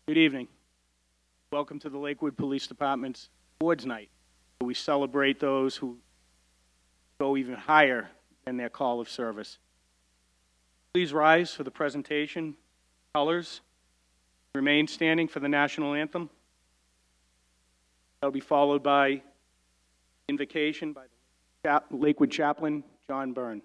Good evening. Welcome to the Lakewood Police Department's Awards Night, where we celebrate those who go even higher than their call of service. Please rise for the presentation, colors. Remain standing for the national anthem. That will be followed by invocation by the Lakewood Chaplain, John Byrne.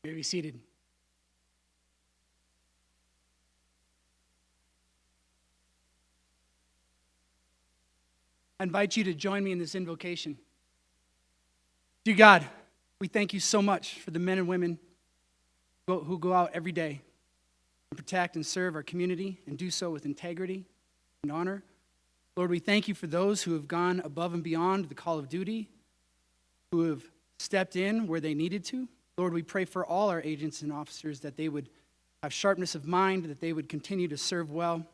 You may be seated. I invite you to join me in this invocation. Dear God, we thank you so much for the men and women who go out every day and protect and serve our community and do so with integrity and honor. Lord, we thank you for those who have gone above and beyond the call of duty, who have stepped in where they needed to. Lord, we pray for all our agents and officers that they would have sharpness of mind, that they would continue to serve well.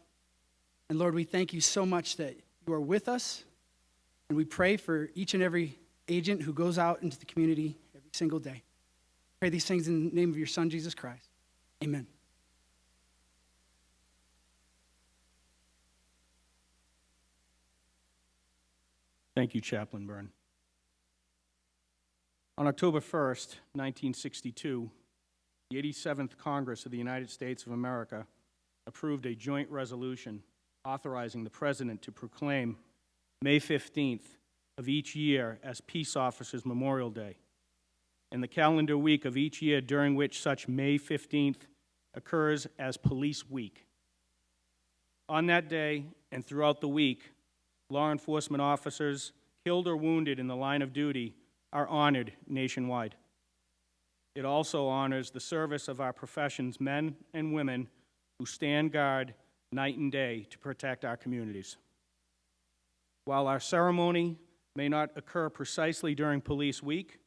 And Lord, we thank you so much that you are with us. And we pray for each and every agent who goes out into the community every single day. Pray these things in the name of your Son, Jesus Christ. Amen. Thank you, Chaplain Byrne. On October 1st, 1962, the 87th Congress of the United States of America approved a joint resolution authorizing the President to proclaim May 15th of each year as Peace Officers Memorial Day, and the calendar week of each year during which such May 15th occurs as Police Week. On that day and throughout the week, law enforcement officers killed or wounded in the line of duty are honored nationwide. It also honors the service of our profession's men and women who stand guard night and day to protect our communities. While our ceremony may not occur precisely during Police Week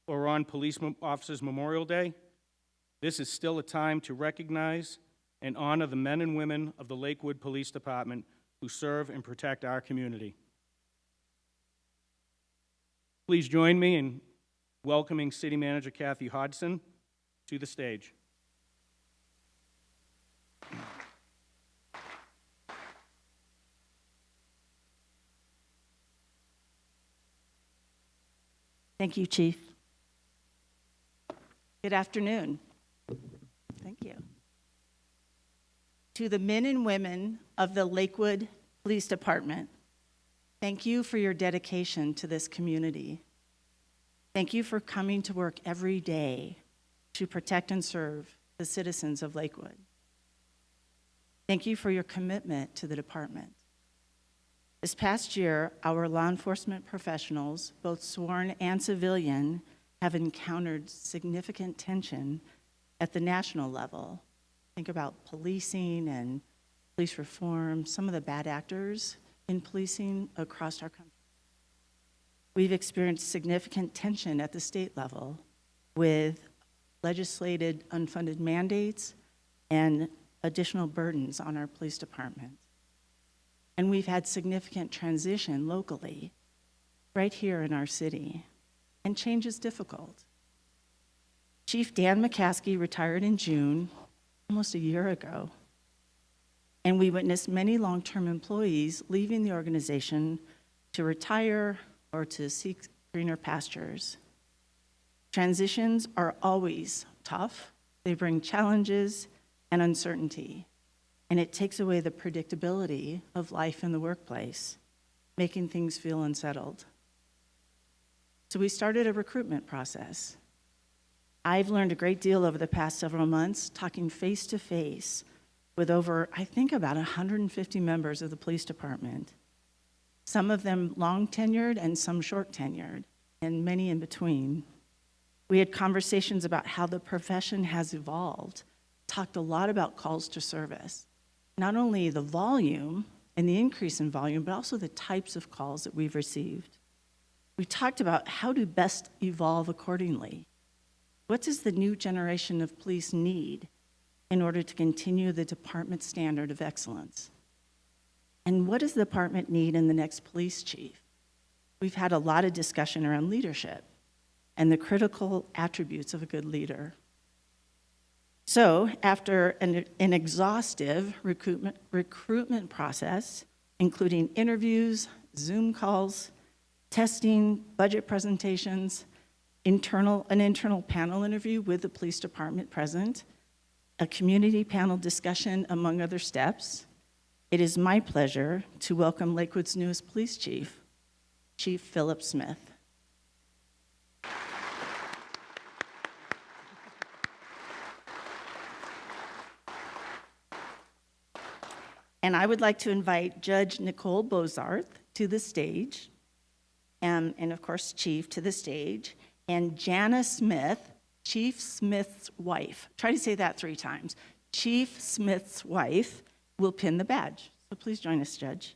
or on Police Officers Memorial Day, this is still a time to recognize and honor the men and women of the Lakewood Police Department who serve and protect our community. Please join me in welcoming City Manager Kathy Hodgson to the stage. Thank you, Chief. Good afternoon. Thank you. To the men and women of the Lakewood Police Department, thank you for your dedication to this community. Thank you for coming to work every day to protect and serve the citizens of Lakewood. Thank you for your commitment to the department. This past year, our law enforcement professionals, both sworn and civilian, have encountered significant tension at the national level. Think about policing and police reform, some of the bad actors in policing across our country. We've experienced significant tension at the state level with legislated unfunded mandates and additional burdens on our police department. And we've had significant transition locally, right here in our city, and change is difficult. Chief Dan McCaskey retired in June, almost a year ago, and we witnessed many long-term employees leaving the organization to retire or to seek greener pastures. Transitions are always tough. They bring challenges and uncertainty, and it takes away the predictability of life in the workplace, making things feel unsettled. So we started a recruitment process. I've learned a great deal over the past several months, talking face-to-face with over, I think, about 150 members of the police department. Some of them long tenured and some short tenured, and many in between. We had conversations about how the profession has evolved, talked a lot about calls to service. Not only the volume and the increase in volume, but also the types of calls that we've received. We talked about how to best evolve accordingly. What does the new generation of police need in order to continue the department's standard of excellence? And what does the department need in the next police chief? We've had a lot of discussion around leadership and the critical attributes of a good leader. So after an exhaustive recruitment process, including interviews, Zoom calls, testing, budget presentations, an internal panel interview with the police department present, a community panel discussion, among other steps, it is my pleasure to welcome Lakewood's newest police chief, Chief Philip Smith. And I would like to invite Judge Nicole Bozarth to the stage, and of course, Chief to the stage, and Jana Smith, Chief Smith's wife. Try to say that 3 times. Chief Smith's wife will pin the badge. So please join us, Judge.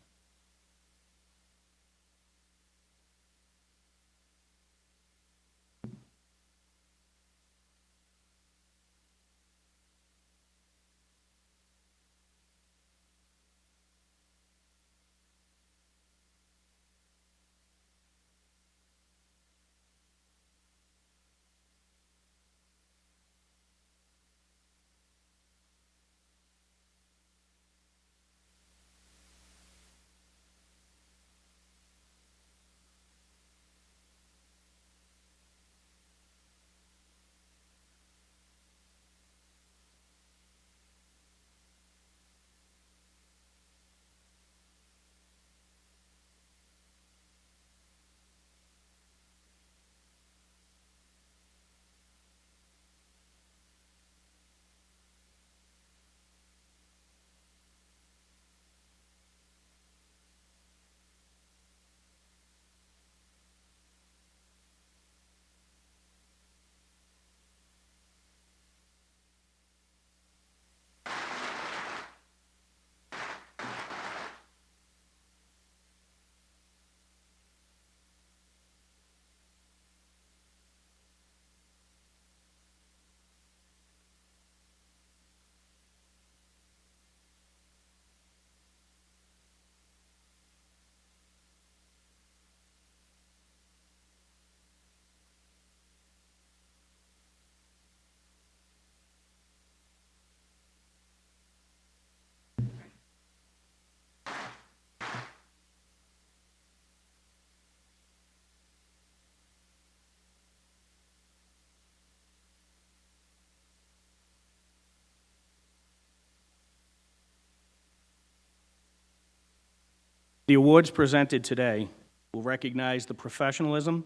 The awards presented today will recognize the professionalism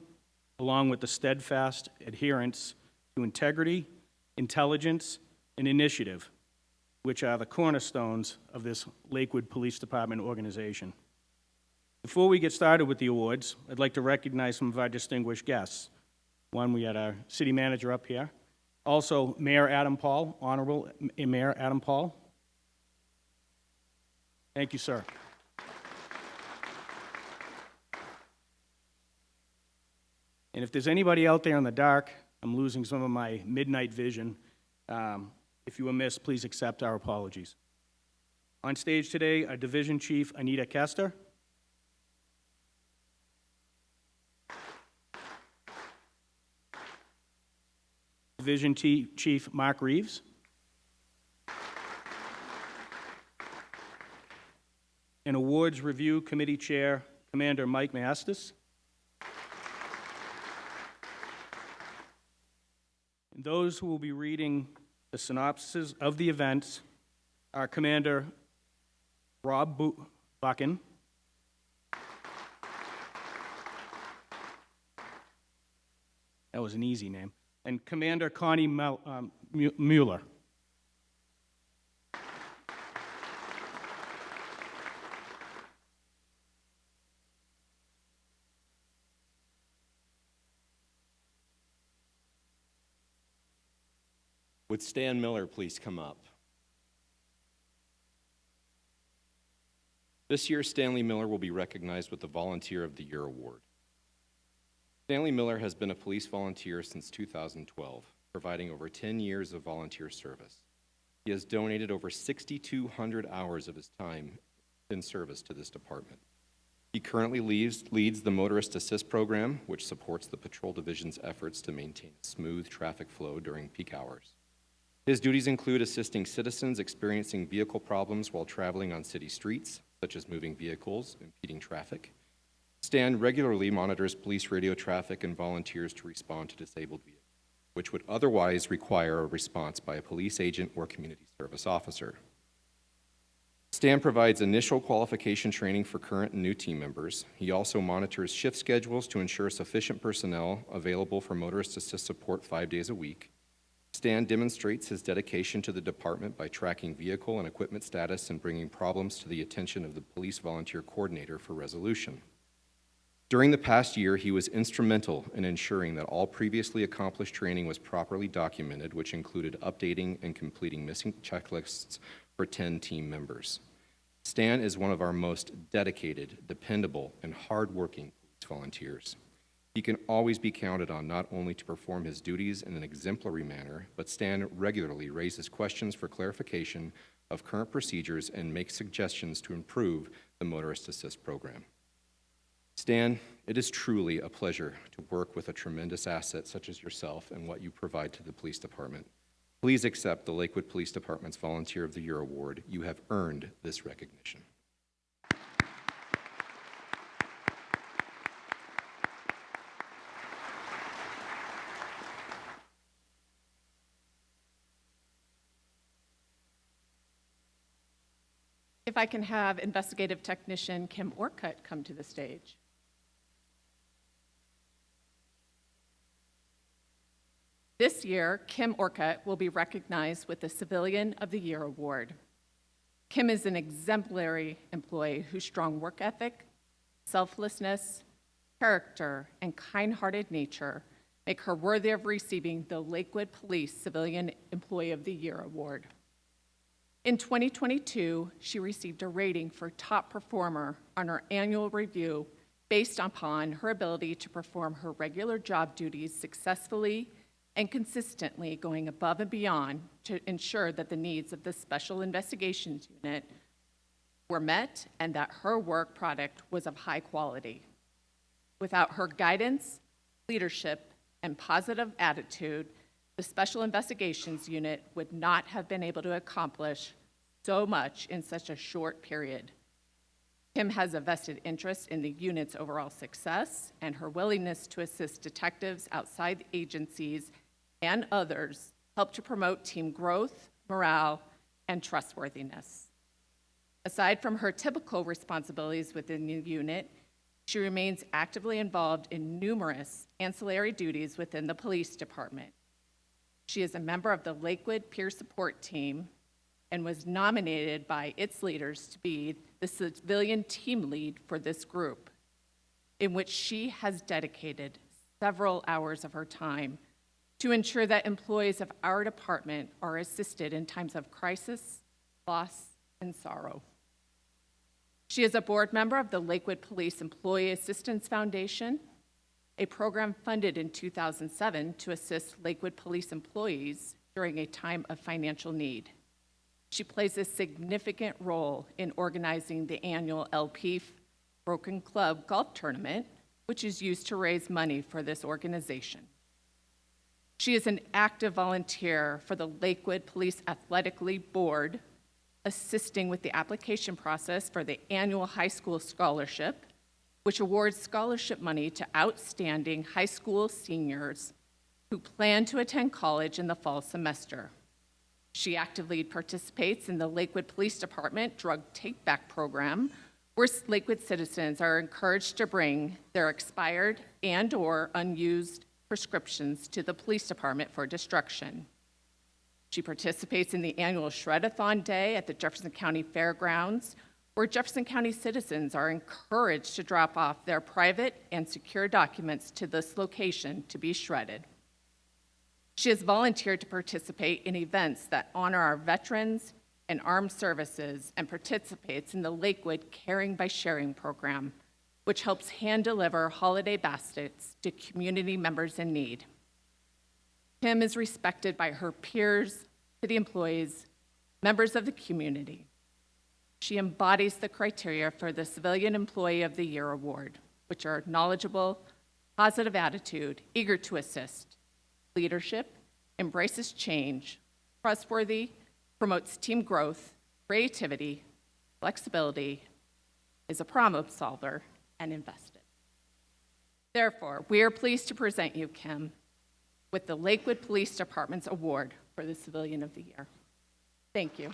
along with the steadfast adherence to integrity, intelligence, and initiative, which are the cornerstones of this Lakewood Police Department organization. Before we get started with the awards, I'd like to recognize some of our distinguished guests. One, we had our city manager up here. Also, Mayor Adam Paul, Honorable Mayor Adam Paul. Thank you, sir. And if there's anybody out there in the dark, I'm losing some of my midnight vision. If you were missed, please accept our apologies. On stage today, our Division Chief, Anita Kester. Division Chief, Mark Reeves. And Awards Review Committee Chair, Commander Mike Mastis. And those who will be reading the synopsis of the events are Commander Rob Buchan, that was an easy name, and Commander Connie Mueller. Would Stan Miller please come up? This year, Stanley Miller will be recognized with the Volunteer of the Year Award. Stanley Miller has been a police volunteer since 2012, providing over 10 years of volunteer service. He has donated over 6,200 hours of his time in service to this department. He currently leads the Motorist Assist Program, which supports the Patrol Division's efforts to maintain smooth traffic flow during peak hours. His duties include assisting citizens experiencing vehicle problems while traveling on city streets, such as moving vehicles, impeding traffic. Stan regularly monitors police radio traffic and volunteers to respond to disabled vehicles, which would otherwise require a response by a police agent or community service officer. Stan provides initial qualification training for current and new team members. He also monitors shift schedules to ensure sufficient personnel available for motorist assist support 5 days a week. Stan demonstrates his dedication to the department by tracking vehicle and equipment status and bringing problems to the attention of the police volunteer coordinator for resolution. During the past year, he was instrumental in ensuring that all previously accomplished training was properly documented, which included updating and completing missing checklists for 10 team members. Stan is one of our most dedicated, dependable, and hardworking police volunteers. He can always be counted on not only to perform his duties in an exemplary manner, but Stan regularly raises questions for clarification of current procedures and makes suggestions to improve the Motorist Assist Program. Stan, it is truly a pleasure to work with a tremendous asset such as yourself and what you provide to the police department. Please accept the Lakewood Police Department's Volunteer of the Year Award. You have earned this recognition. If I can have investigative technician Kim Orcutt come to the stage. This year, Kim Orcutt will be recognized with the Civilian of the Year Award. Kim is an exemplary employee whose strong work ethic, selflessness, character, and kind-hearted nature make her worthy of receiving the Lakewood Police Civilian Employee of the Year Award. In 2022, she received a rating for top performer on her annual review based upon her ability to perform her regular job duties successfully and consistently, going above and beyond to ensure that the needs of the Special Investigations Unit were met and that her work product was of high quality. Without her guidance, leadership, and positive attitude, the Special Investigations Unit would not have been able to accomplish so much in such a short period. Kim has a vested interest in the unit's overall success, and her willingness to assist detectives outside the agencies and others help to promote team growth, morale, and trustworthiness. Aside from her typical responsibilities within the unit, she remains actively involved in numerous ancillary duties within the police department. She is a member of the Lakewood Peer Support Team and was nominated by its leaders to be the civilian team lead for this group, in which she has dedicated several hours of her time to ensure that employees of our department are assisted in times of crisis, loss, and sorrow. She is a board member of the Lakewood Police Employee Assistance Foundation, a program funded in 2007 to assist Lakewood police employees during a time of financial need. She plays a significant role in organizing the annual LP Broken Club golf tournament, which is used to raise money for this organization. She is an active volunteer for the Lakewood Police Athletic League Board, assisting with the application process for the annual high school scholarship, which awards scholarship money to outstanding high school seniors who plan to attend college in the fall semester. She actively participates in the Lakewood Police Department Drug Take-Back Program, where Lakewood citizens are encouraged to bring their expired and/or unused prescriptions to the police department for destruction. She participates in the annual Shred-a-thon Day at the Jefferson County Fairgrounds, where Jefferson County citizens are encouraged to drop off their private and secure documents to this location to be shredded. She has volunteered to participate in events that honor our veterans and armed services and participates in the Lakewood Caring by Sharing program, which helps hand-deliver holiday baskets to community members in need. Kim is respected by her peers, city employees, members of the community. She embodies the criteria for the Civilian Employee of the Year award, which are knowledgeable, positive attitude, eager to assist, leadership, embraces change, trustworthy, promotes team growth, creativity, flexibility, is a problem solver, and invested. Therefore, we are pleased to present you, Kim, with the Lakewood Police Department's award for the Civilian of the Year. Thank you.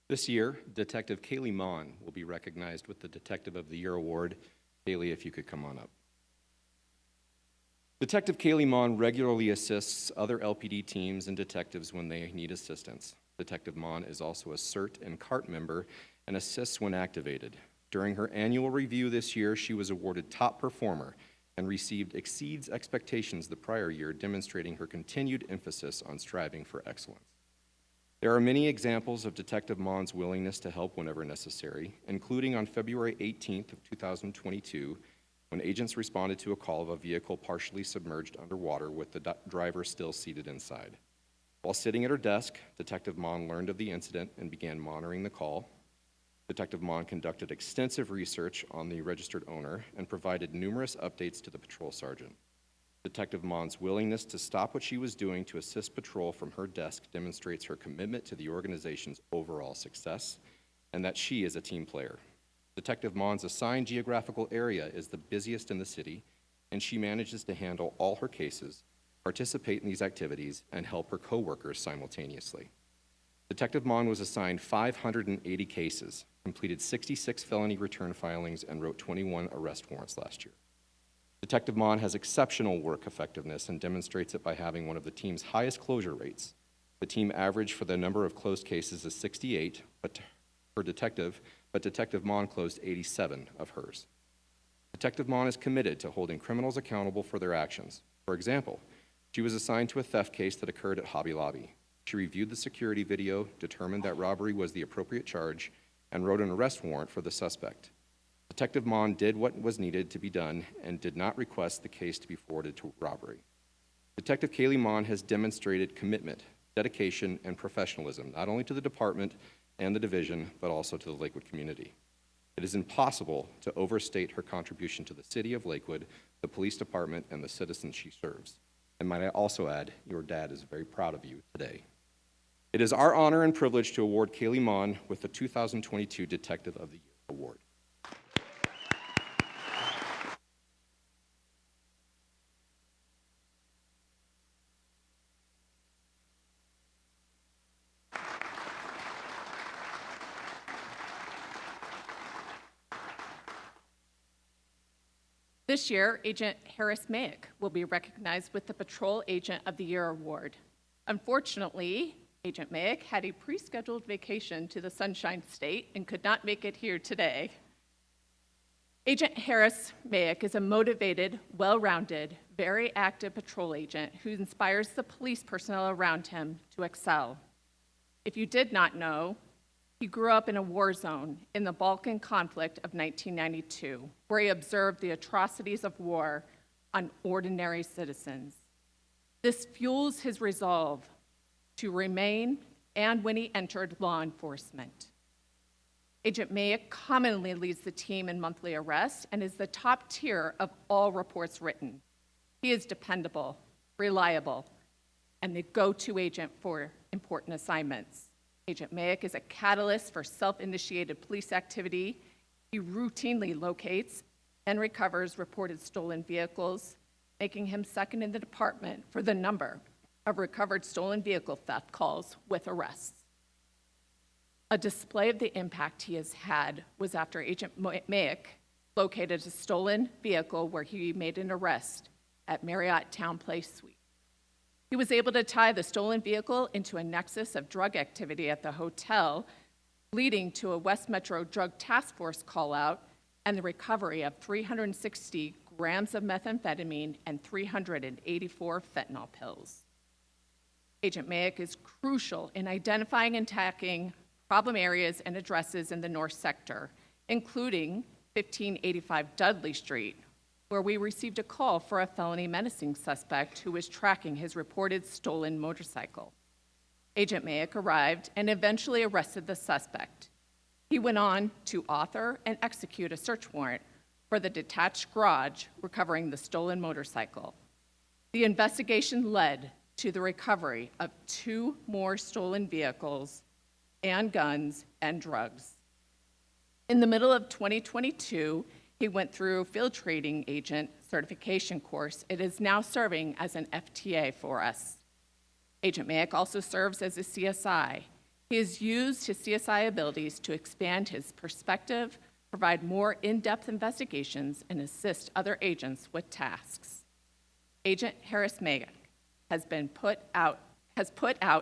This year, Detective Kaylee Monn will be recognized with the Detective of the Year award. Kaylee, if you could come on up. Detective Kaylee Monn regularly assists other LPD teams and detectives when they need assistance. Detective Monn is also a CERT and CART member and assists when activated. During her annual review this year, she was awarded top performer and received exceeds expectations the prior year, demonstrating her continued emphasis on striving for excellence. There are many examples of Detective Monn's willingness to help whenever necessary, including on February 18th of 2022, when agents responded to a call of a vehicle partially submerged underwater with the driver still seated inside. While sitting at her desk, Detective Monn learned of the incident and began monitoring the call. Detective Monn conducted extensive research on the registered owner and provided numerous updates to the patrol sergeant. Detective Monn's willingness to stop what she was doing to assist patrol from her desk demonstrates her commitment to the organization's overall success and that she is a team player. Detective Monn's assigned geographical area is the busiest in the city, and she manages to handle all her cases, participate in these activities, and help her coworkers simultaneously. Detective Monn was assigned 580 cases, completed 66 felony return filings, and wrote 21 arrest warrants last year. Detective Monn has exceptional work effectiveness and demonstrates it by having one of the team's highest closure rates. The team average for the number of closed cases is 68, but Detective Monn closed 87 of hers. Detective Monn is committed to holding criminals accountable for their actions. For example, she was assigned to a theft case that occurred at Hobby Lobby. She reviewed the security video, determined that robbery was the appropriate charge, and wrote an arrest warrant for the suspect. Detective Monn did what was needed to be done and did not request the case to be forwarded to robbery. Detective Kaylee Monn has demonstrated commitment, dedication, and professionalism, not only to the department and the division, but also to the Lakewood community. It is impossible to overstate her contribution to the city of Lakewood, the police department, and the citizens she serves. And might I also add, your dad is very proud of you today. It is our honor and privilege to award Kaylee Monn with the 2022 Detective of the Year award. This year, Agent Harris Mahic will be recognized with the Patrol Agent of the Year award. Unfortunately, Agent Mahic had a pre-scheduled vacation to the Sunshine State and could not make it here today. Agent Harris Mahic is a motivated, well-rounded, very active patrol agent who inspires the police personnel around him to excel. If you did not know, he grew up in a war zone in the Balkan conflict of 1992, where he observed the atrocities of war on ordinary citizens. This fuels his resolve to remain, and when he entered law enforcement. Agent Mahic commonly leads the team in monthly arrests and is the top tier of all reports written. He is dependable, reliable, and the go-to agent for important assignments. Agent Mahic is a catalyst for self-initiated police activity. He routinely locates and recovers reported stolen vehicles, making him second in the department for the number of recovered stolen vehicle theft calls with arrests. A display of the impact he has had was after Agent Mahic located a stolen vehicle where he made an arrest at Marriott Town Place Suite. He was able to tie the stolen vehicle into a nexus of drug activity at the hotel, leading to a West Metro Drug Task Force call-out and the recovery of 360 grams of methamphetamine and 384 fentanyl pills. Agent Mahic is crucial in identifying and tackling problem areas and addresses in the North Sector, including 1585 Dudley Street, where we received a call for a felony menacing suspect who was tracking his reported stolen motorcycle. Agent Mahic arrived and eventually arrested the suspect. He went on to author and execute a search warrant for the detached garage recovering the stolen motorcycle. The investigation led to the recovery of 2 more stolen vehicles and guns and drugs. In the middle of 2022, he went through field training agent certification course. It is now serving as an FTA for us. Agent Mahic also serves as a CSI. He has used his CSI abilities to expand his perspective, provide more in-depth investigations, and assist other agents with tasks. Agent Harris Mahic has put out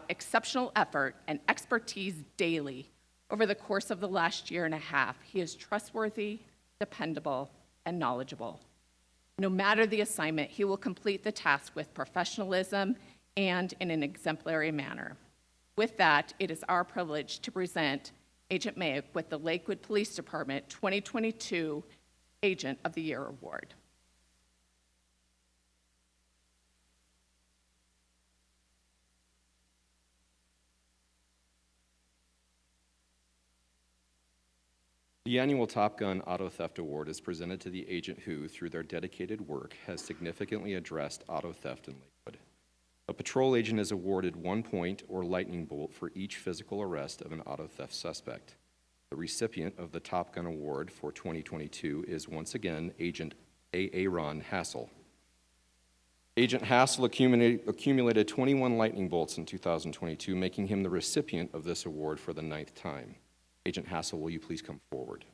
exceptional effort and expertise daily over the course of the last year and a half. He is trustworthy, dependable, and knowledgeable. No matter the assignment, he will complete the task with professionalism and in an exemplary manner. With that, it is our privilege to present Agent Mahic with the Lakewood Police Department 2022 Agent of the Year Award. The annual Top Gun Auto Theft Award is presented to the agent who, through their dedicated work, has significantly addressed auto theft in Lakewood. A patrol agent is awarded 1 point or lightning bolt for each physical arrest of an auto theft suspect. The recipient of the Top Gun Award for 2022 is once again Agent Aaron Hassell. Agent Hassell accumulated 21 lightning bolts in 2022, making him the recipient of this award for the 9th time. Agent Hassell, will you please come forward?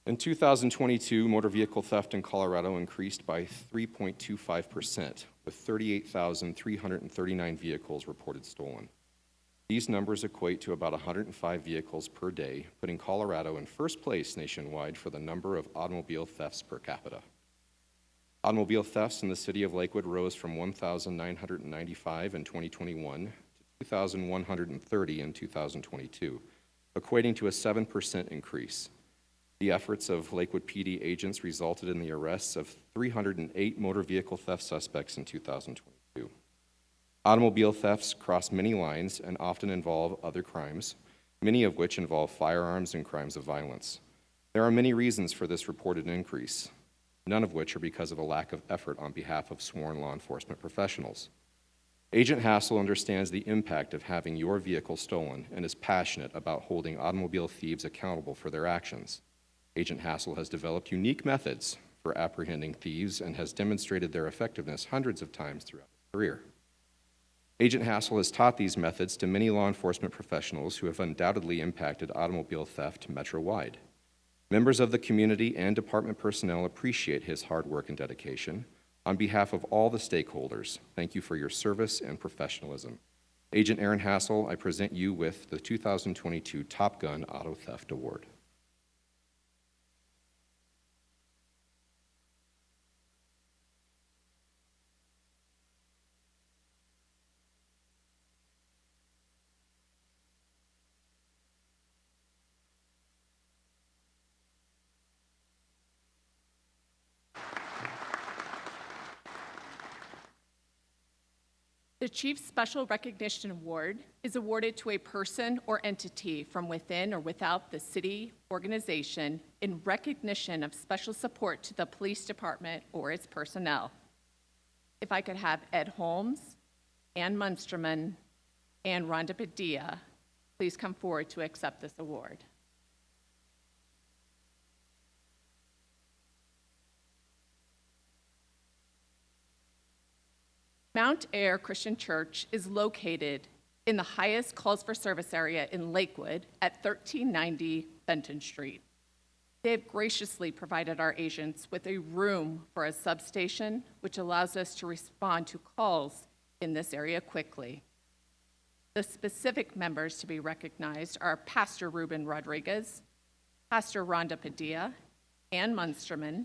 In 2022, motor vehicle theft in Colorado increased by 3.25%, with 38,339 vehicles reported stolen. These numbers equate to about 105 vehicles per day, putting Colorado in first place nationwide for the number of automobile thefts per capita. Automobile thefts in the city of Lakewood rose from 1,995 in 2021 to 2,130 in 2022, equating to a 7% increase. The efforts of Lakewood PD agents resulted in the arrests of 308 motor vehicle theft suspects in 2022. Automobile thefts cross many lines and often involve other crimes, many of which involve firearms and crimes of violence. There are many reasons for this reported increase, none of which are because of a lack of effort on behalf of sworn law enforcement professionals. Agent Hassell understands the impact of having your vehicle stolen and is passionate about holding automobile thieves accountable for their actions. Agent Hassell has developed unique methods for apprehending thieves and has demonstrated their effectiveness hundreds of times throughout his career. Agent Hassell has taught these methods to many law enforcement professionals who have undoubtedly impacted automobile theft metro-wide. Members of the community and department personnel appreciate his hard work and dedication. On behalf of all the stakeholders, thank you for your service and professionalism. Agent Aaron Hassell, I present you with the 2022 Top Gun Auto Theft Award. The Chief's Special Recognition Award is awarded to a person or entity from within or without the city organization in recognition of special support to the police department or its personnel. If I could have Ed Holmes, Ann Munsterman, and Rhonda Padilla please come forward to accept this award. Mount Air Christian Church is located in the highest calls for service area in Lakewood at 1390 Benton Street. They have graciously provided our agents with a room for a substation, which allows us to respond to calls in this area quickly. The specific members to be recognized are Pastor Ruben Rodriguez, Pastor Rhonda Padilla, Ann Munsterman,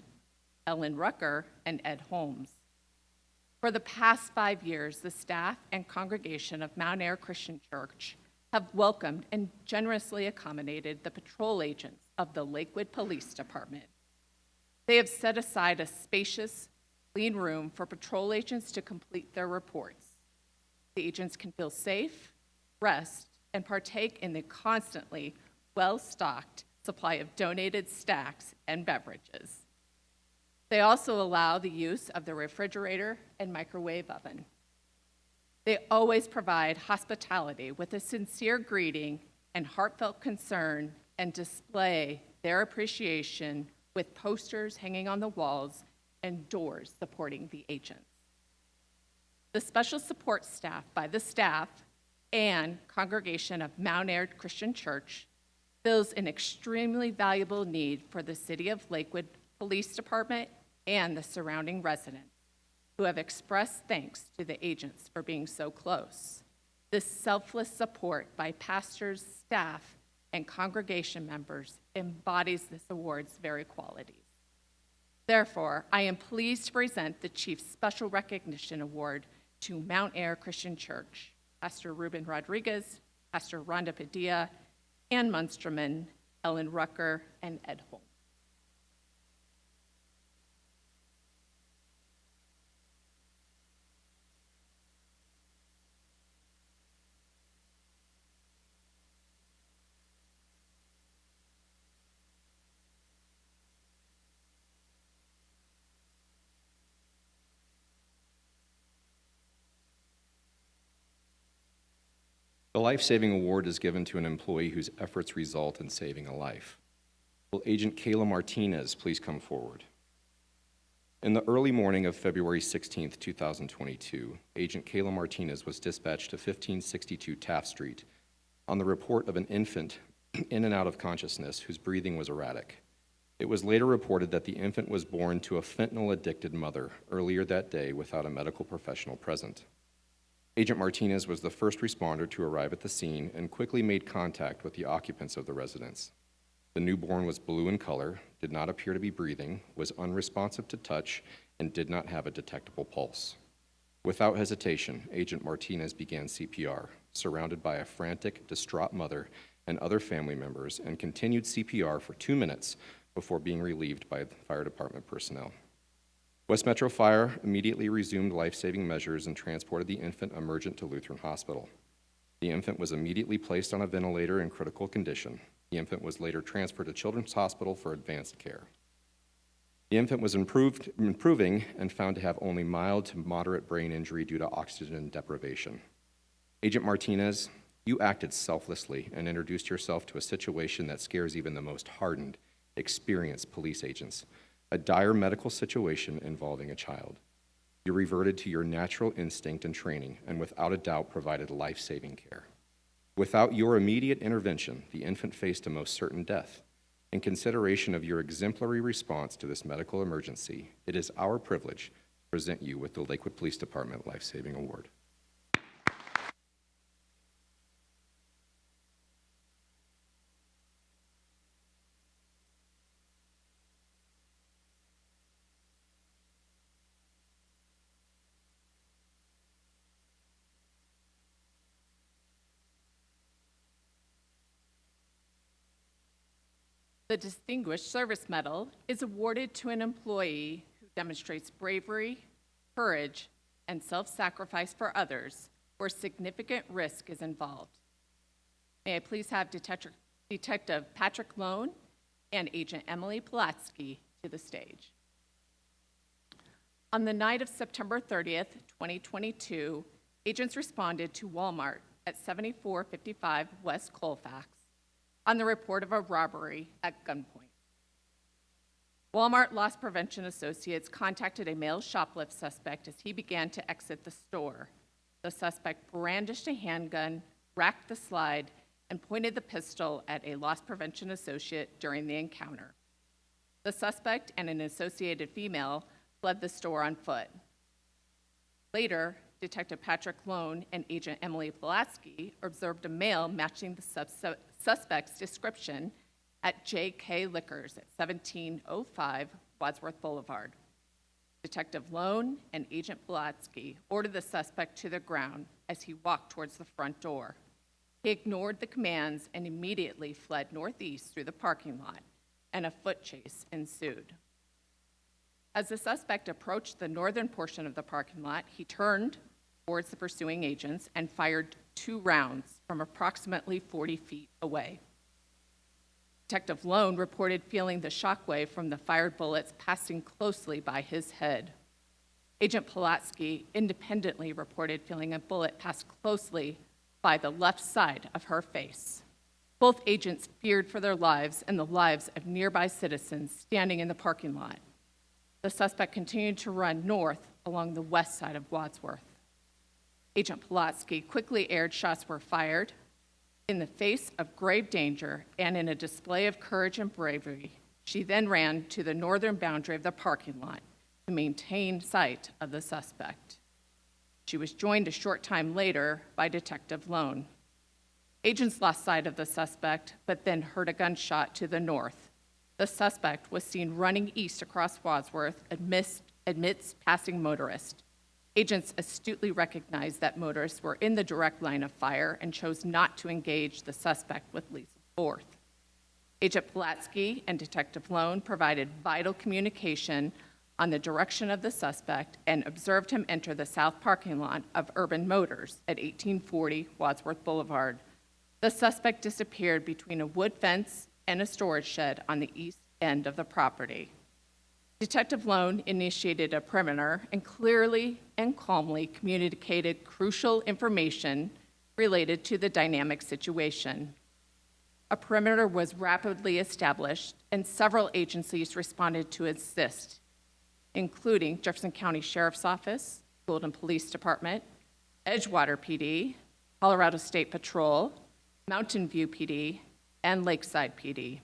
Ellen Rucker, and Ed Holmes. For the past 5 years, the staff and congregation of Mount Air Christian Church have welcomed and generously accommodated the patrol agents of the Lakewood Police Department. They have set aside a spacious, clean room for patrol agents to complete their reports. The agents can feel safe, rest, and partake in the constantly well-stocked supply of donated snacks and beverages. They also allow the use of the refrigerator and microwave oven. They always provide hospitality with a sincere greeting and heartfelt concern and display their appreciation with posters hanging on the walls and doors supporting the agents. The special support staff by the staff and congregation of Mount Air Christian Church fills an extremely valuable need for the City of Lakewood Police Department and the surrounding residents, who have expressed thanks to the agents for being so close. This selfless support by pastors, staff, and congregation members embodies this award's very qualities. Therefore, I am pleased to present the Chief's Special Recognition Award to Mount Air Christian Church, Pastor Ruben Rodriguez, Pastor Rhonda Padilla, Ann Munsterman, Ellen Rucker, and Ed Holmes. The Lifesaving Award is given to an employee whose efforts result in saving a life. Will Agent Kayla Martinez please come forward? In the early morning of February 16, 2022, Agent Kayla Martinez was dispatched to 1562 Taft Street on the report of an infant in and out of consciousness whose breathing was erratic. It was later reported that the infant was born to a fentanyl-addicted mother earlier that day without a medical professional present. Agent Martinez was the first responder to arrive at the scene and quickly made contact with the occupants of the residence. The newborn was blue in color, did not appear to be breathing, was unresponsive to touch, and did not have a detectable pulse. Without hesitation, Agent Martinez began CPR, surrounded by a frantic, distraught mother and other family members, and continued CPR for 2 minutes before being relieved by fire department personnel. West Metro Fire immediately resumed life-saving measures and transported the infant emergent to Lutheran Hospital. The infant was immediately placed on a ventilator in critical condition. The infant was later transferred to Children's Hospital for advanced care. The infant was improving and found to have only mild to moderate brain injury due to oxygen deprivation. Agent Martinez, you acted selflessly and introduced yourself to a situation that scares even the most hardened, experienced police agents. A dire medical situation involving a child. You reverted to your natural instinct and training, and without a doubt provided life-saving care. Without your immediate intervention, the infant faced a most certain death. In consideration of your exemplary response to this medical emergency, it is our privilege to present you with the Lakewood Police Department Lifesaving Award. The Distinguished Service Medal is awarded to an employee who demonstrates bravery, courage, and self-sacrifice for others where significant risk is involved. May I please have Detective Patrick Lone and Agent Emily Pulatsky to the stage. On the night of September 30th, 2022, agents responded to Walmart at 7455 West Colfax on the report of a robbery at gunpoint. Walmart Loss Prevention Associates contacted a male shoplift suspect as he began to exit the store. The suspect brandished a handgun, racked the slide, and pointed the pistol at a loss prevention associate during the encounter. The suspect and an associated female fled the store on foot. Later, Detective Patrick Lone and Agent Emily Pulatsky observed a male matching the suspect's description at J.K. Liquors at 1705 Wadsworth Boulevard. Detective Lone and Agent Pulatsky ordered the suspect to the ground as he walked towards the front door. He ignored the commands and immediately fled northeast through the parking lot, and a foot chase ensued. As the suspect approached the northern portion of the parking lot, he turned towards the pursuing agents and fired 2 rounds from approximately 40 feet away. Detective Lone reported feeling the shockwave from the fired bullets passing closely by his head. Agent Pulatsky independently reported feeling a bullet pass closely by the left side of her face. Both agents feared for their lives and the lives of nearby citizens standing in the parking lot. The suspect continued to run north along the west side of Wadsworth. Agent Pulatsky quickly aired shots were fired. In the face of grave danger and in a display of courage and bravery, she then ran to the northern boundary of the parking lot to maintain sight of the suspect. She was joined a short time later by Detective Lone. Agents lost sight of the suspect, but then heard a gunshot to the north. The suspect was seen running east across Wadsworth amidst passing motorists. Agents astutely recognized that motorists were in the direct line of fire and chose not to engage the suspect with lethal force. Agent Pulatsky and Detective Lone provided vital communication on the direction of the suspect and observed him enter the south parking lot of Urban Motors at 1840 Wadsworth Boulevard. The suspect disappeared between a wood fence and a storage shed on the east end of the property. Detective Lone initiated a perimeter and clearly and calmly communicated crucial information related to the dynamic situation. A perimeter was rapidly established and several agencies responded to assist, including Jefferson County Sheriff's Office, Golden Police Department, Edgewater PD, Colorado State Patrol, Mountain View PD, and Lakeside PD.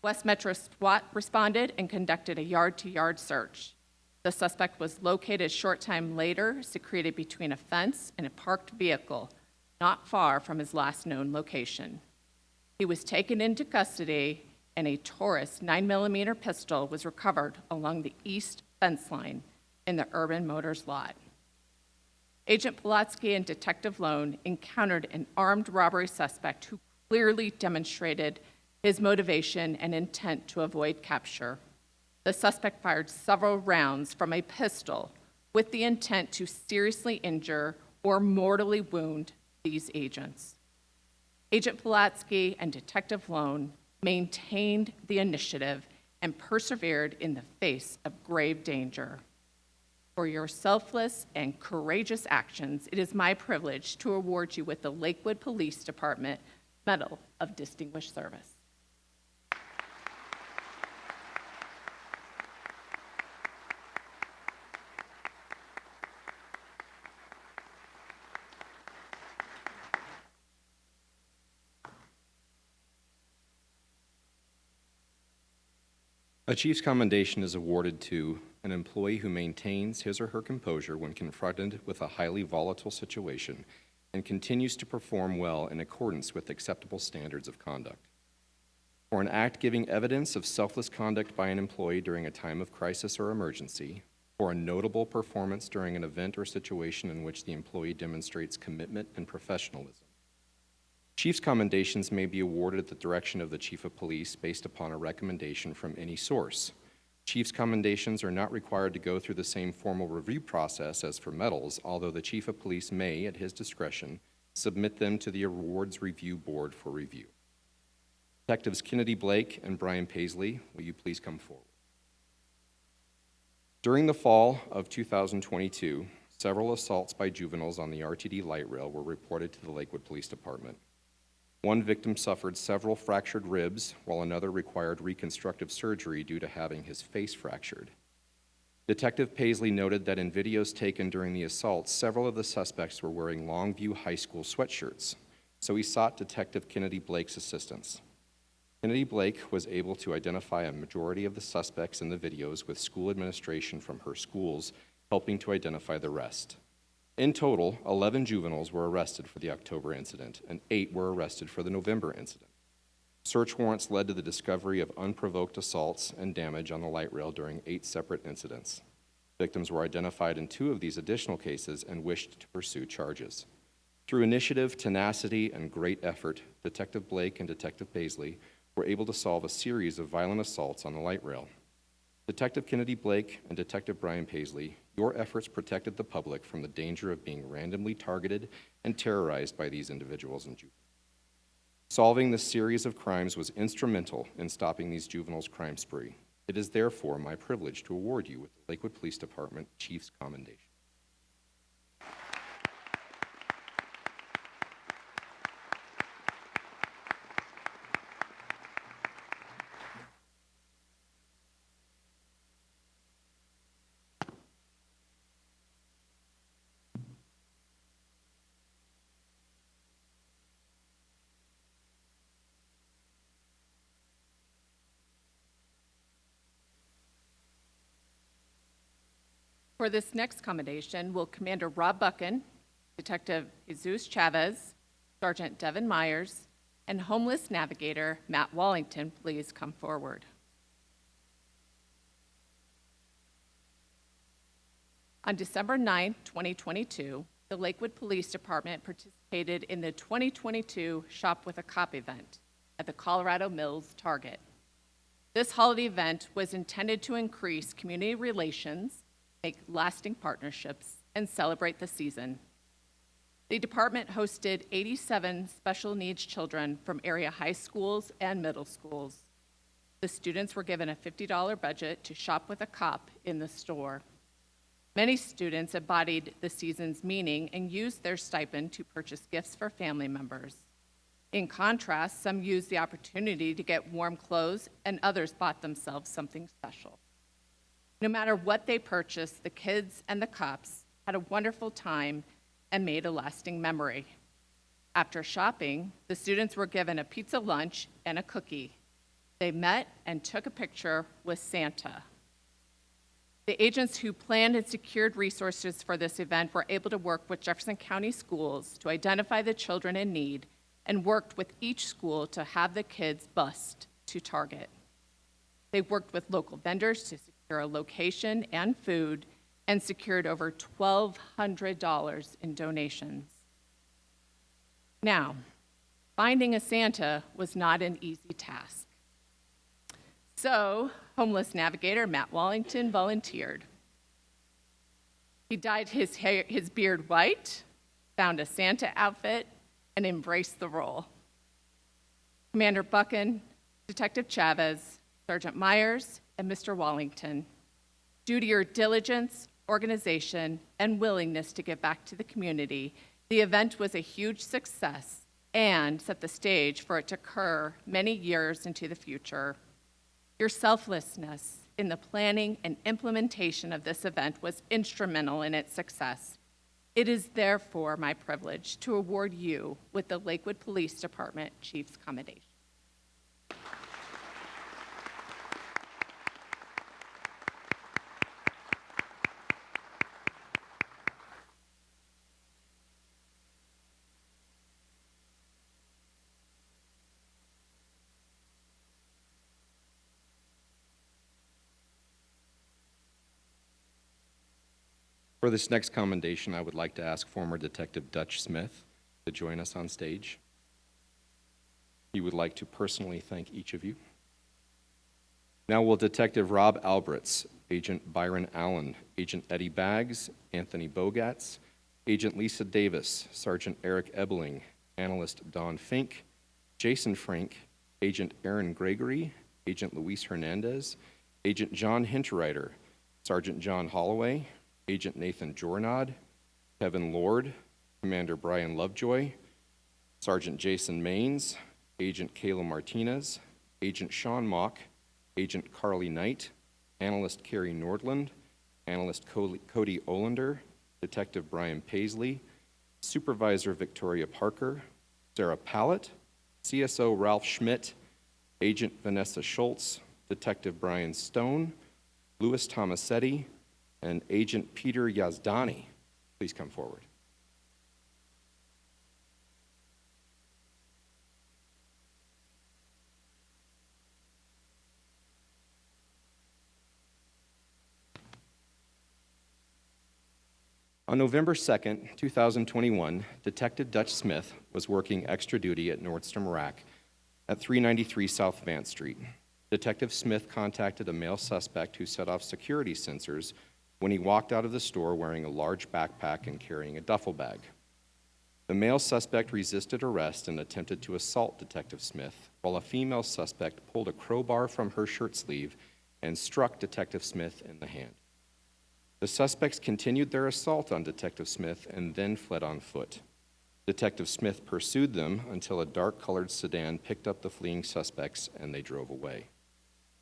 West Metro SWAT responded and conducted a yard-to-yard search. The suspect was located a short time later, secreted between a fence and a parked vehicle, not far from his last known location. He was taken into custody, and a Taurus 9mm pistol was recovered along the east fence line in the Urban Motors lot. Agent Pulatsky and Detective Lone encountered an armed robbery suspect who clearly demonstrated his motivation and intent to avoid capture. The suspect fired several rounds from a pistol with the intent to seriously injure or mortally wound these agents. Agent Pulatsky and Detective Lone maintained the initiative and persevered in the face of grave danger. For your selfless and courageous actions, it is my privilege to award you with the Lakewood Police Department Medal of Distinguished Service. A Chief's Commendation is awarded to an employee who maintains his or her composure when confronted with a highly volatile situation and continues to perform well in accordance with acceptable standards of conduct. For an act giving evidence of selfless conduct by an employee during a time of crisis or emergency, for a notable performance during an event or situation in which the employee demonstrates commitment and professionalism. Chief's commendations may be awarded at the direction of the Chief of Police based upon a recommendation from any source. Chief's commendations are not required to go through the same formal review process as for medals, although the Chief of Police may, at his discretion, submit them to the Awards Review Board for review. Detectives Kennadee, Bleak, and Brian Paisley, will you please come forward? During the fall of 2022, several assaults by juveniles on the RTD light rail were reported to the Lakewood Police Department. One victim suffered several fractured ribs, while another required reconstructive surgery due to having his face fractured. Detective Paisley noted that in videos taken during the assaults, several of the suspects were wearing Longview High School sweatshirts, so he sought Detective Kennadee Blake's assistance. Kennadee Blake was able to identify a majority of the suspects in the videos, with school administration from her schools helping to identify the rest. In total, 11 juveniles were arrested for the October incident, and 8 were arrested for the November incident. Search warrants led to the discovery of unprovoked assaults and damage on the light rail during 8 separate incidents. Victims were identified in 2 of these additional cases and wished to pursue charges. Through initiative, tenacity, and great effort, Detective Blake and Detective Paisley were able to solve a series of violent assaults on the light rail. Detective Kennadee Blake and Detective Brian Paisley, your efforts protected the public from the danger of being randomly targeted and terrorized by these individuals and juveniles. Solving this series of crimes was instrumental in stopping these juveniles' crime spree. It is therefore my privilege to award you with the Lakewood Police Department Chief's Commendation. For this next commendation, will Commander Rob Buchan, Detective Jesus Chavez, Sergeant Devin Myers, and Homeless Navigator Matt Wallington please come forward. On December 9, 2022, the Lakewood Police Department participated in the 2022 Shop with a Cop event at the Colorado Mills Target. This holiday event was intended to increase community relations, make lasting partnerships, and celebrate the season. The department hosted 87 special needs children from area high schools and middle schools. The students were given a $50 budget to shop with a cop in the store. Many students embodied the season's meaning and used their stipend to purchase gifts for family members. In contrast, some used the opportunity to get warm clothes, and others bought themselves something special. No matter what they purchased, the kids and the cops had a wonderful time and made a lasting memory. After shopping, the students were given a pizza lunch and a cookie. They met and took a picture with Santa. The agents who planned and secured resources for this event were able to work with Jefferson County Schools to identify the children in need and worked with each school to have the kids bused to Target. They worked with local vendors to secure a location and food and secured over $1,200 in donations. Now, finding a Santa was not an easy task. So, homeless navigator Matt Wallington volunteered. He dyed his beard white, found a Santa outfit, and embraced the role. Commander Buchan, Detective Chavez, Sergeant Myers, and Mr. Wallington, due to your diligence, organization, and willingness to give back to the community, the event was a huge success and set the stage for it to occur many years into the future. Your selflessness in the planning and implementation of this event was instrumental in its success. It is therefore my privilege to award you with the Lakewood Police Department Chief's Commendation. For this next commendation, I would like to ask former Detective Dutch Smith to join us on stage. He would like to personally thank each of you. Now will Detective Rob Alberts, Agent Byron Allen, Agent Eddie Baggs, Anthony Bogatz, Agent Lisa Davis, Sergeant Eric Ebeling, Analyst Don Fink, Jason Frank, Agent Aaron Gregory, Agent Luis Hernandez, Agent John Hinterreiter, Sergeant John Holloway, Agent Nathan Jornad, Kevin Lord, Commander Brian Lovejoy, Sergeant Jason Maines, Agent Kayla Martinez, Agent Sean Mock, Agent Carly Knight, Analyst Carrie Nordland, Analyst Cody Olander, Detective Brian Paisley, Supervisor Victoria Parker, Sarah Pallett, CSO Ralph Schmidt, Agent Vanessa Schultz, Detective Brian Stone, Louis Tomasetti, and Agent Peter Yazdani. Please come forward. On November 2nd, 2021, Detective Dutch Smith was working extra duty at Nordstrom Rack at 393 South Vance Street. Detective Smith contacted a male suspect who set off security sensors when he walked out of the store wearing a large backpack and carrying a duffel bag. The male suspect resisted arrest and attempted to assault Detective Smith, while a female suspect pulled a crowbar from her shirt sleeve and struck Detective Smith in the hand. The suspects continued their assault on Detective Smith and then fled on foot. Detective Smith pursued them until a dark-colored sedan picked up the fleeing suspects and they drove away.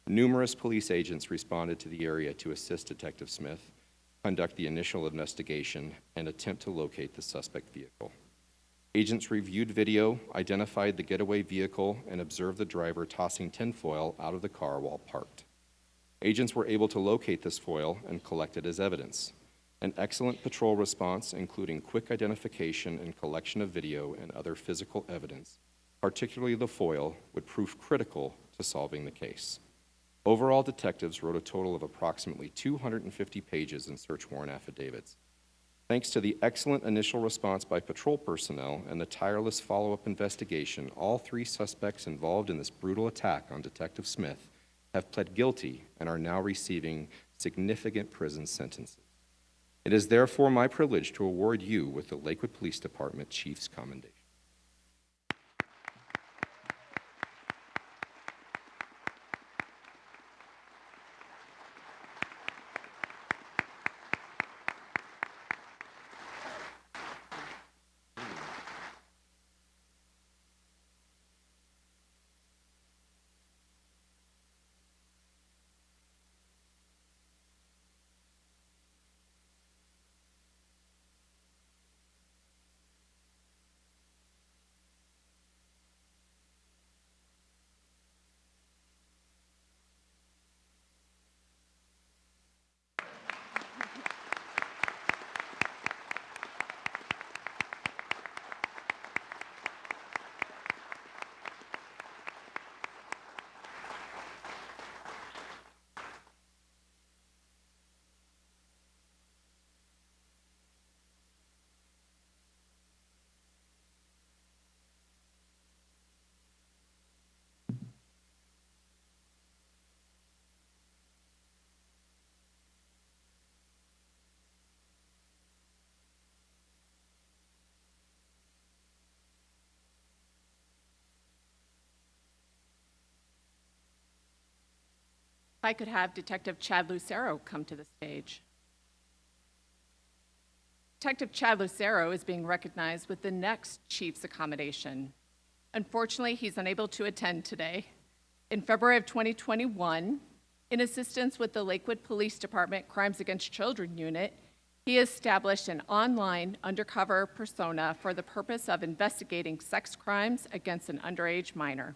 Numerous police agents responded to the area to assist Detective Smith, conduct the initial investigation, and attempt to locate the suspect vehicle. Agents reviewed video, identified the getaway vehicle, and observed the driver tossing tinfoil out of the car while parked. Agents were able to locate this foil and collect it as evidence. An excellent patrol response, including quick identification and collection of video and other physical evidence, particularly the foil, would prove critical to solving the case. Overall, detectives wrote a total of approximately 250 pages in search warrant affidavits. Thanks to the excellent initial response by patrol personnel and the tireless follow-up investigation, all three suspects involved in this brutal attack on Detective Smith have pled guilty and are now receiving significant prison sentences. It is therefore my privilege to award you with the Lakewood Police Department Chief's Commendation. If I could have Detective Chad Lucero come to the stage. Detective Chad Lucero is being recognized with the next Chief's Accommodation. Unfortunately, he's unable to attend today. In February of 2021, in assistance with the Lakewood Police Department Crimes Against Children Unit, he established an online undercover persona for the purpose of investigating sex crimes against an underage minor.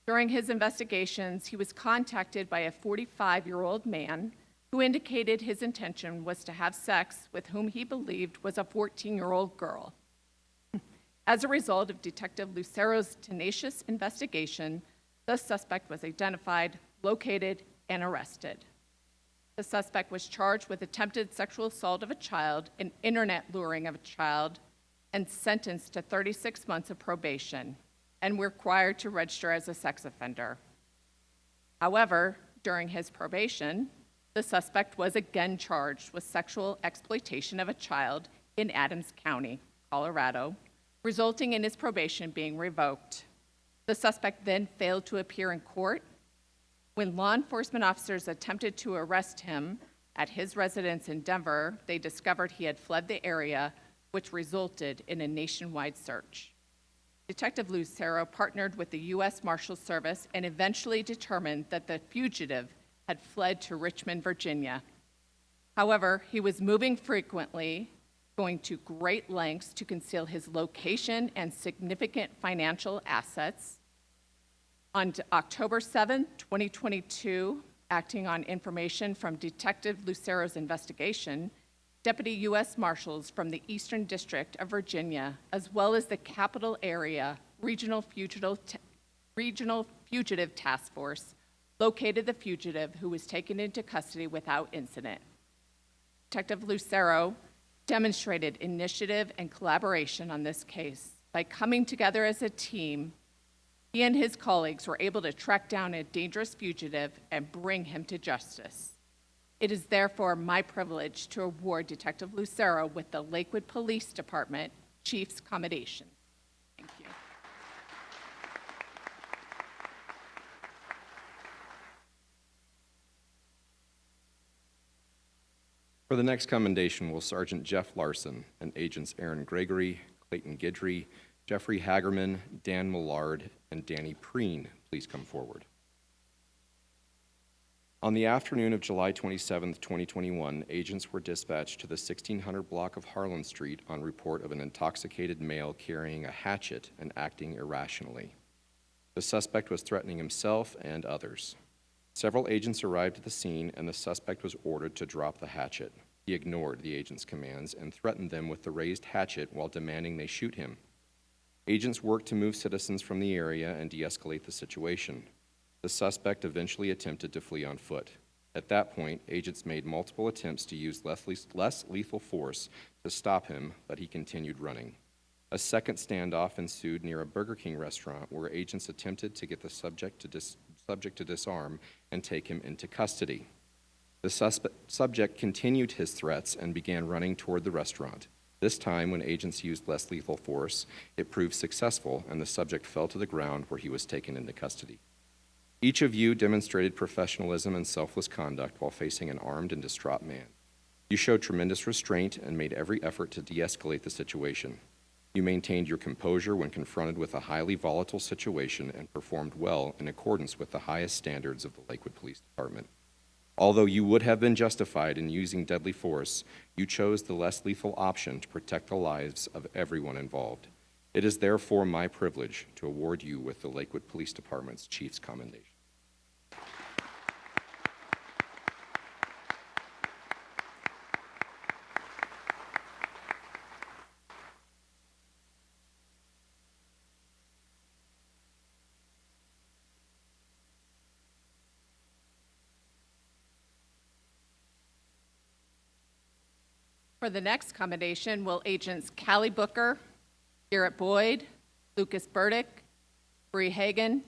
During his investigations, he was contacted by a 45-year-old man who indicated his intention was to have sex with whom he believed was a 14-year-old girl. As a result of Detective Lucero's tenacious investigation, the suspect was identified, located, and arrested. The suspect was charged with attempted sexual assault of a child and internet luring of a child and sentenced to 36 months of probation and required to register as a sex offender. However, during his probation, the suspect was again charged with sexual exploitation of a child in Adams County, Colorado, resulting in his probation being revoked. The suspect then failed to appear in court. When law enforcement officers attempted to arrest him at his residence in Denver, they discovered he had fled the area, which resulted in a nationwide search. Detective Lucero partnered with the U.S. Marshals Service and eventually determined that the fugitive had fled to Richmond, Virginia. However, he was moving frequently, going to great lengths to conceal his location and significant financial assets. On October 7, 2022, acting on information from Detective Lucero's investigation, Deputy U.S. Marshals from the Eastern District of Virginia, as well as the Capital Area Regional Fugitive Task Force, located the fugitive who was taken into custody without incident. Detective Lucero demonstrated initiative and collaboration on this case. By coming together as a team, he and his colleagues were able to track down a dangerous fugitive and bring him to justice. It is therefore my privilege to award Detective Lucero with the Lakewood Police Department Chief's Commendation. Thank you. For the next commendation will Sergeant Jeff Larson and Agents Aaron Gregory, Clayton Guidry, Jeffrey Hagerman, Dan Millard, and Danny Preen please come forward. On the afternoon of July 27, 2021, agents were dispatched to the 1600 block of Harlan Street on report of an intoxicated male carrying a hatchet and acting irrationally. The suspect was threatening himself and others. Several agents arrived at the scene, and the suspect was ordered to drop the hatchet. He ignored the agents' commands and threatened them with the raised hatchet while demanding they shoot him. Agents worked to move citizens from the area and de-escalate the situation. The suspect eventually attempted to flee on foot. At that point, agents made multiple attempts to use less lethal force to stop him, but he continued running. A second standoff ensued near a Burger King restaurant where agents attempted to get the subject to disarm and take him into custody. The subject continued his threats and began running toward the restaurant. This time, when agents used less lethal force, it proved successful, and the subject fell to the ground where he was taken into custody. Each of you demonstrated professionalism and selfless conduct while facing an armed and distraught man. You showed tremendous restraint and made every effort to de-escalate the situation. You maintained your composure when confronted with a highly volatile situation and performed well in accordance with the highest standards of the Lakewood Police Department. Although you would have been justified in using deadly force, you chose the less lethal option to protect the lives of everyone involved. It is therefore my privilege to award you with the Lakewood Police Department's Chief's Commendation. For the next commendation, will Agents Callie Booker, Garrett Boyd, Lucas Burdick, Bree Hagan,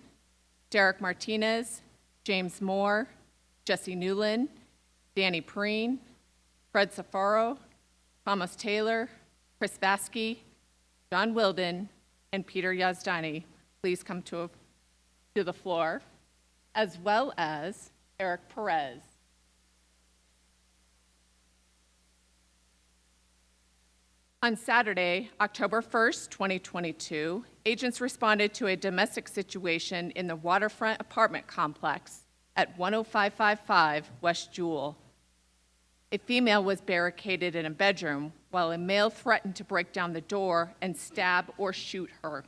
Derek Martinez, James Moore, Jesse Newland, Danny Preen, Fred Safaro, Thomas Taylor, Chris Vasky, John Wilden, and Peter Yazdani please come to the floor, as well as Eric Perez. On Saturday, October 1st, 2022, agents responded to a domestic situation in the waterfront apartment complex at 10555 West Jewel. A female was barricaded in a bedroom while a male threatened to break down the door and stab or shoot her.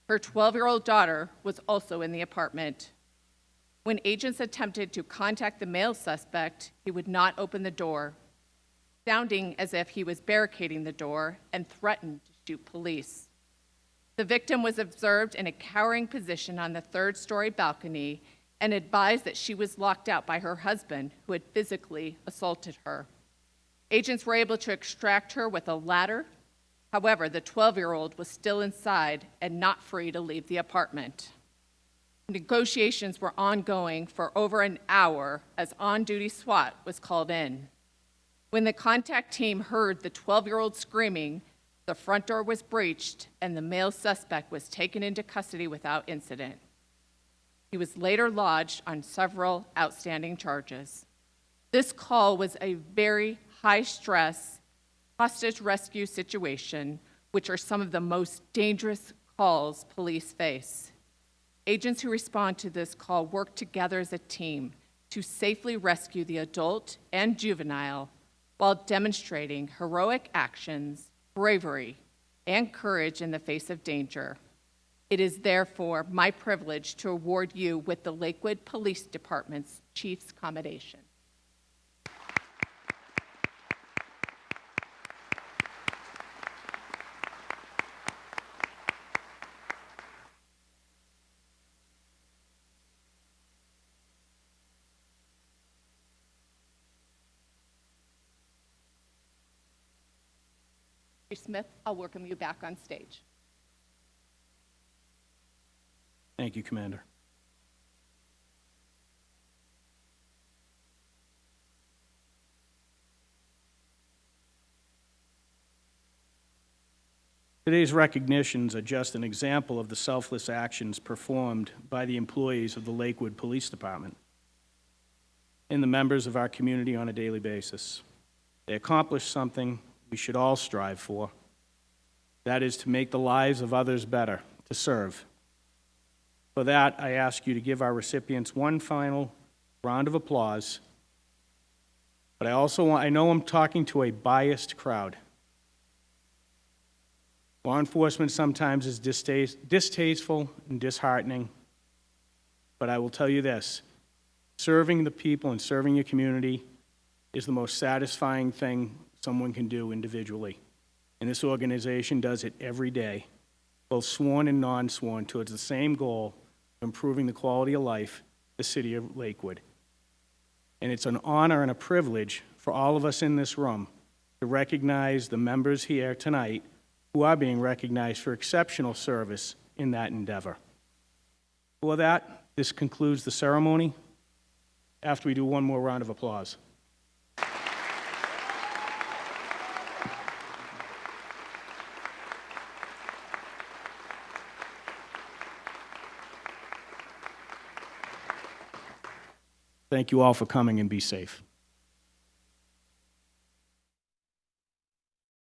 Her 12-year-old daughter was also in the apartment. When agents attempted to contact the male suspect, he would not open the door, sounding as if he was barricading the door, and threatened to shoot police. The victim was observed in a cowering position on the third-story balcony and advised that she was locked out by her husband, who had physically assaulted her. Agents were able to extract her with a ladder. However, the 12-year-old was still inside and not free to leave the apartment. Negotiations were ongoing for over an hour as on-duty SWAT was called in. When the contact team heard the 12-year-old screaming, the front door was breached and the male suspect was taken into custody without incident. He was later lodged on several outstanding charges. This call was a very high-stress hostage rescue situation, which are some of the most dangerous calls police face. Agents who respond to this call work together as a team to safely rescue the adult and juvenile while demonstrating heroic actions, bravery, and courage in the face of danger. It is therefore my privilege to award you with the Lakewood Police Department's Chief's Commendation. Smith, I'll welcome you back on stage. Thank you, Commander. Today's recognitions are just an example of the selfless actions performed by the employees of the Lakewood Police Department and the members of our community on a daily basis. They accomplished something we should all strive for. That is to make the lives of others better, to serve. For that, I ask you to give our recipients one final round of applause. But I know I'm talking to a biased crowd. Law enforcement sometimes is distasteful and disheartening, but I will tell you this, serving the people and serving your community is the most satisfying thing someone can do individually. And this organization does it every day, both sworn and non-sworn, towards the same goal of improving the quality of life in the city of Lakewood. And it's an honor and a privilege for all of us in this room to recognize the members here tonight who are being recognized for exceptional service in that endeavor. For that, this concludes the ceremony. After we do one more round of applause. Thank you all for coming, and be safe.